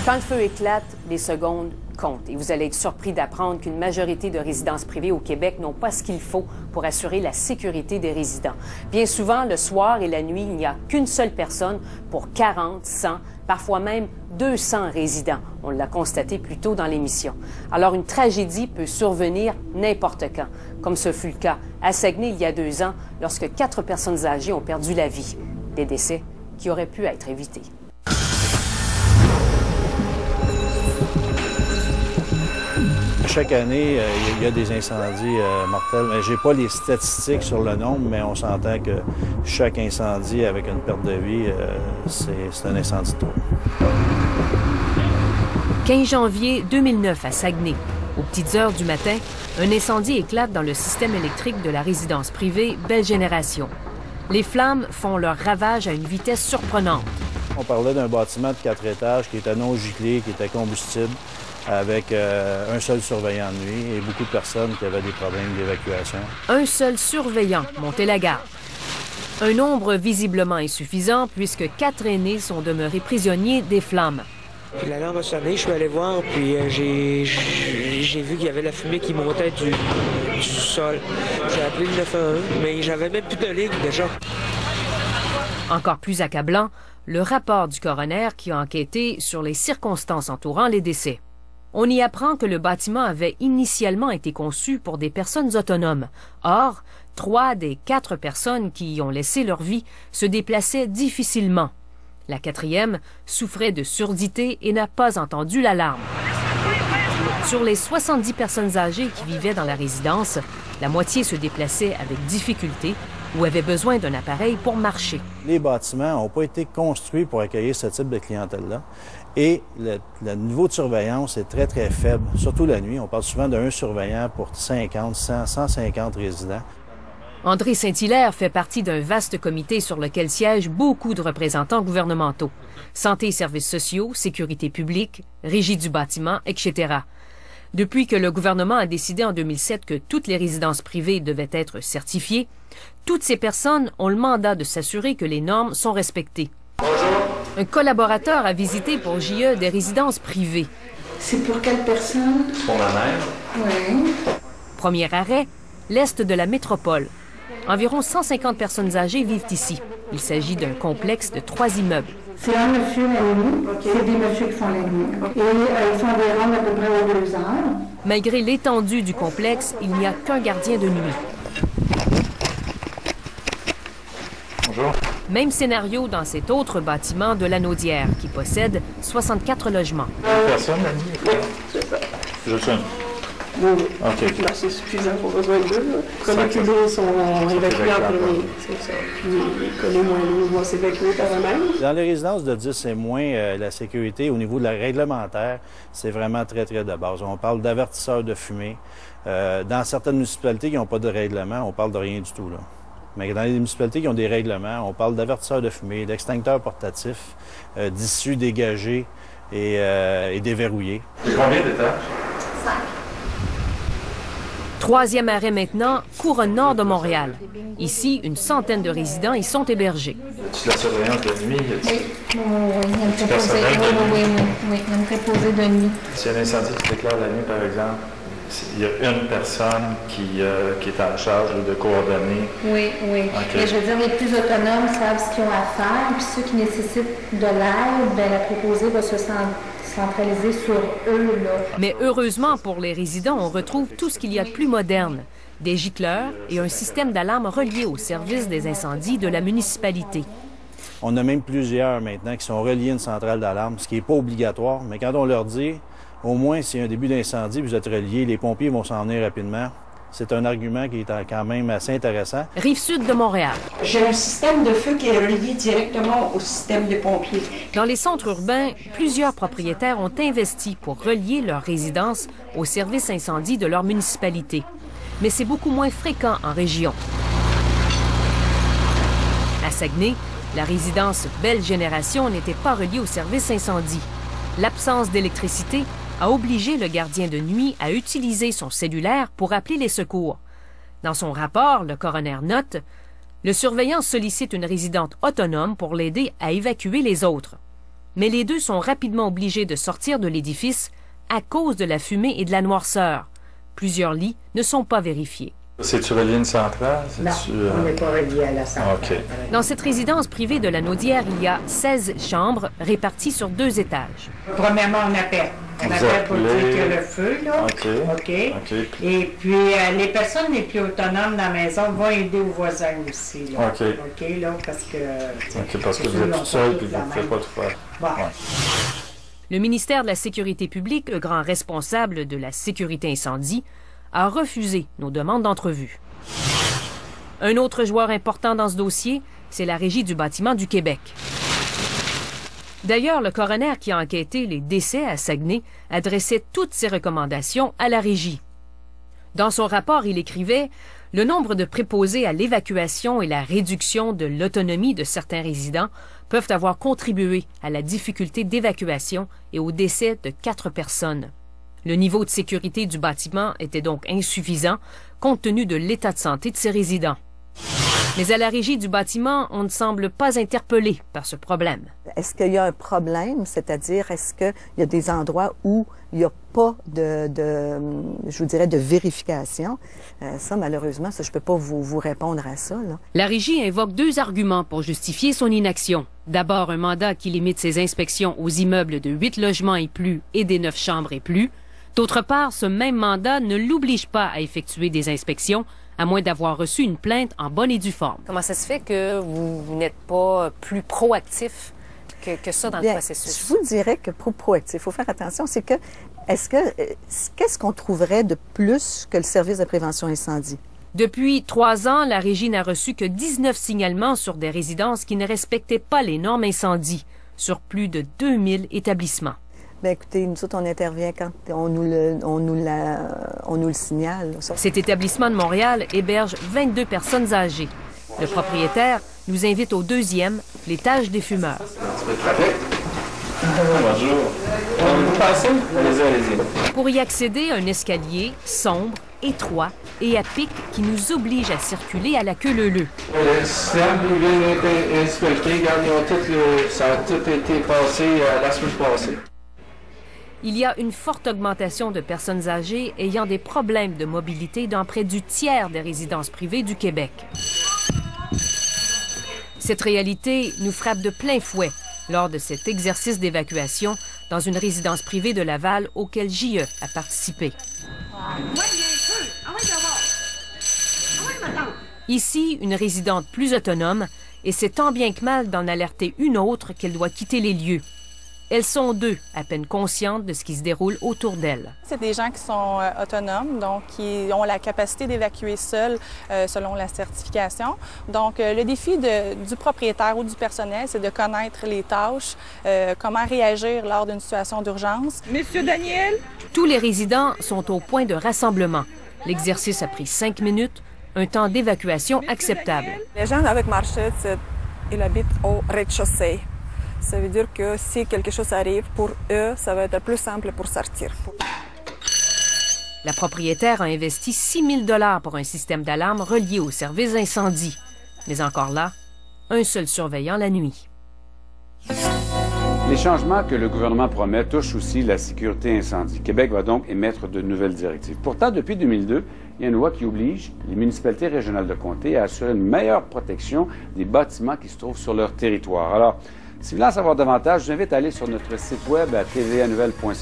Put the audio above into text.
Quand le feu éclate, les secondes comptent. Et vous allez être surpris d'apprendre qu'une majorité de résidences privées au Québec n'ont pas ce qu'il faut pour assurer la sécurité des résidents. Bien souvent, le soir et la nuit, il n'y a qu'une seule personne pour 40, 100, parfois même 200 résidents. On l'a constaté plus tôt dans l'émission. Alors, une tragédie peut survenir n'importe quand, comme ce fut le cas à Saguenay il y a 2 ans, lorsque 4 personnes âgées ont perdu la vie. Des décès qui auraient pu être évités. Chaque année, il y a des incendies mortels. Je n'ai pas les statistiques sur le nombre, mais on s'entend que chaque incendie avec une perte de vie, c'est un incendie de trop. 15 janvier 2009 à Saguenay. Aux petites heures du matin, un incendie éclate dans le système électrique de la résidence privée Belle Génération. Les flammes font leur ravage à une vitesse surprenante. On parlait d'un bâtiment de 4 étages qui était non giclé, qui était combustible, avec un seul surveillant de nuit et beaucoup de personnes qui avaient des problèmes d'évacuation. Un seul surveillant montait la garde. Un nombre visiblement insuffisant puisque 4 aînés sont demeurés prisonniers des flammes. Puis l'alarme a sonné, je suis allé voir, puis j'ai vu qu'il y avait la fumée qui montait du sol. J'ai appelé le 911, mais j'avais même plus de ligne déjà. Encore plus accablant, le rapport du coroner qui a enquêté sur les circonstances entourant les décès. On y apprend que le bâtiment avait initialement été conçu pour des personnes autonomes. Or, 3 des 4 personnes qui y ont laissé leur vie se déplaçaient difficilement. La 4e souffrait de surdité et n'a pas entendu l'alarme. Sur les 70 personnes âgées qui vivaient dans la résidence, la moitié se déplaçait avec difficulté ou avait besoin d'un appareil pour marcher. Les bâtiments n'ont pas été construits pour accueillir ce type de clientèle-là. Et le niveau de surveillance est très, très faible, surtout la nuit. On parle souvent d'un surveillant pour 50, 100, 150 résidents. André Saint-Hilaire fait partie d'un vaste comité sur lequel siègent beaucoup de représentants gouvernementaux. Santé et services sociaux, sécurité publique, régie du bâtiment, etc. Depuis que le gouvernement a décidé en 2007 que toutes les résidences privées devaient être certifiées, toutes ces personnes ont le mandat de s'assurer que les normes sont respectées. Bonjour. Un collaborateur a visité pour JE des résidences privées. C'est pour quelle personne? Pour ma mère. Oui. Premier arrêt, l'est de la métropole. Environ 150 personnes âgées vivent ici. Il s'agit d'un complexe de 3 immeubles. C'est un monsieur la nuit, c'est des messieurs qui font la nuit. Et ils font des rondes à peu près aux 2 heures. Malgré l'étendue du complexe, il n'y a qu'un gardien de nuit. Bonjour. Même scénario dans cet autre bâtiment de la Naudière, qui possède 64 logements. Personne la nuit? Oui, c'est ça. Juste une. Oui, oui. OK. Là, c'est suffisant pour besoin d'eux. Comme les clés sont évacués en premier, c'est ça. Puis les collés moins lourds vont s'évacuer par eux-mêmes. Dans les résidences de 10 et moins, la sécurité au niveau de la réglementaire, c'est vraiment très, très de base. On parle d'avertisseurs de fumée. Dans certaines municipalités qui n'ont pas de règlement, on parle de rien du tout, là. Mais dans les municipalités qui ont des règlements, on parle d'avertisseurs de fumée, d'extincteurs portatifs, d'issues dégagées et déverrouillées. C'est combien d'étages? 3e arrêt maintenant, couronne nord de Montréal. Ici, une centaine de résidents y sont hébergés. Tu la surveillance de nuit? Oui, il y a une préposée. Oui, il y a une préposée de nuit. S'il y a un incendie qui se déclare la nuit, par exemple, il y a une personne qui est en charge de coordonner. Oui, oui. Okay. Mais je veux dire, les plus autonomes savent ce qu'ils ont à faire, puis ceux qui nécessitent de l'aide, bien, la préposée va se centraliser sur eux, là. Mais heureusement pour les résidents, on retrouve tout ce qu'il y a de plus moderne. Des gicleurs et un système d'alarme relié au service des incendies de la municipalité. On a même plusieurs maintenant qui sont reliés à une centrale d'alarme, ce qui n'est pas obligatoire, mais quand on leur dit, au moins s'il y a un début d'incendie, vous êtes reliés, les pompiers vont s'en venir rapidement. C'est un argument qui est quand même assez intéressant. Rive-sud de Montréal. J'ai un système de feu qui est relié directement au système des pompiers. Dans les centres urbains, plusieurs propriétaires ont investi pour relier leurs résidences au service incendie de leur municipalité. Mais c'est beaucoup moins fréquent en région. À Saguenay, la résidence Belle Génération n'était pas reliée au service incendie. L'absence d'électricité a obligé le gardien de nuit à utiliser son cellulaire pour appeler les secours. Dans son rapport, le coroner note « Le surveillant sollicite une résidente autonome pour l'aider à évacuer les autres. » Mais les deux sont rapidement obligés de sortir de l'édifice à cause de la fumée et de la noirceur. Plusieurs lits ne sont pas vérifiés. C'est-tu relié à une centrale? Non, on n'est pas relié à la centrale. OK. Dans cette résidence privée de la Naudière, il y a 16 chambres réparties sur 2 étages. Premièrement, on appelle. On appelle pour dire qu'il y a le feu, là. OK. Et puis, les personnes les plus autonomes dans la maison vont aider aux voisins aussi, là. OK. OK, là, parce que... OK, parce que vous êtes tout seul et vous ne pouvez pas tout faire. Bon. Ouais. Le ministère de la Sécurité publique, le grand responsable de la sécurité incendie, a refusé nos demandes d'entrevue. Un autre joueur important dans ce dossier, c'est la Régie du bâtiment du Québec. D'ailleurs, le coroner qui a enquêté les décès à Saguenay adressait toutes ses recommandations à la Régie. Dans son rapport, il écrivait « Le nombre de préposés à l'évacuation et la réduction de l'autonomie de certains résidents peuvent avoir contribué à la difficulté d'évacuation et au décès de 4 personnes. » Le niveau de sécurité du bâtiment était donc insuffisant compte tenu de l'état de santé de ses résidents. Mais à la Régie du bâtiment, on ne semble pas interpellé par ce problème. Est-ce qu'il y a un problème, c'est-à-dire est-ce qu'il y a des endroits où il n'y a pas je vous dirais, de vérification? Ça, malheureusement, je ne peux pas vous répondre à ça, là. La Régie invoque 2 arguments pour justifier son inaction. D'abord, un mandat qui limite ses inspections aux immeubles de 8 logements et plus et des 9 chambres et plus. D'autre part, ce même mandat ne l'oblige pas à effectuer des inspections, à moins d'avoir reçu une plainte en bonne et due forme. Comment ça se fait que vous n'êtes pas plus proactif que ça dans le processus? Je vous dirais que proactif, il faut faire attention, c'est que, qu'est-ce qu'on trouverait de plus que le service de prévention incendie? Depuis 3 ans, la Régie n'a reçu que 19 signalements sur des résidences qui ne respectaient pas les normes incendie, sur plus de 2000 établissements. Bien, écoutez, nous autres, on intervient quand on nous le signale. Cet établissement de Montréal héberge 22 personnes âgées. Le propriétaire nous invite au 2e, l'étage des fumeurs. Bonjour. Vous passez? Allez-y. Pour y accéder, un escalier sombre, étroit et à pic qui nous oblige à circuler à la queue leu-leu. Le système vient d'être inspecté. Regarde, ça a tout été passé la semaine passée. Il y a une forte augmentation de personnes âgées ayant des problèmes de mobilité dans près du tiers des résidences privées du Québec. Cette réalité nous frappe de plein fouet lors de cet exercice d'évacuation dans une résidence privée de Laval auquel JE a participé. Ici, une résidente plus autonome et c'est tant bien que mal d'en alerter une autre qu'elle doit quitter les lieux. Elles sont 2, à peine conscientes de ce qui se déroule autour d'elles. C'est des gens qui sont autonomes, donc qui ont la capacité d'évacuer seuls selon la certification. Donc, le défi du propriétaire ou du personnel, c'est de connaître les tâches, comment réagir lors d'une situation d'urgence. Monsieur Daniel? Tous les résidents sont au point de rassemblement. L'exercice a pris 5 minutes, un temps d'évacuation acceptable. Les gens avec Marchette, ils habitent au rez-de-chaussée. Ça veut dire que si quelque chose arrive, pour eux, ça va être plus simple pour sortir. La propriétaire a investi 6 000 $ pour un système d'alarme relié au service incendie. Mais encore là, un seul surveillant la nuit. Les changements que le gouvernement promet touchent aussi la sécurité incendie. Québec va donc émettre de nouvelles directives. Pourtant, depuis 2002, il y a une loi qui oblige les municipalités régionales de comté à assurer une meilleure protection des bâtiments qui se trouvent sur leur territoire. Alors, si vous voulez en savoir davantage, je vous invite à aller sur notre site web à tvanouvelle.ca.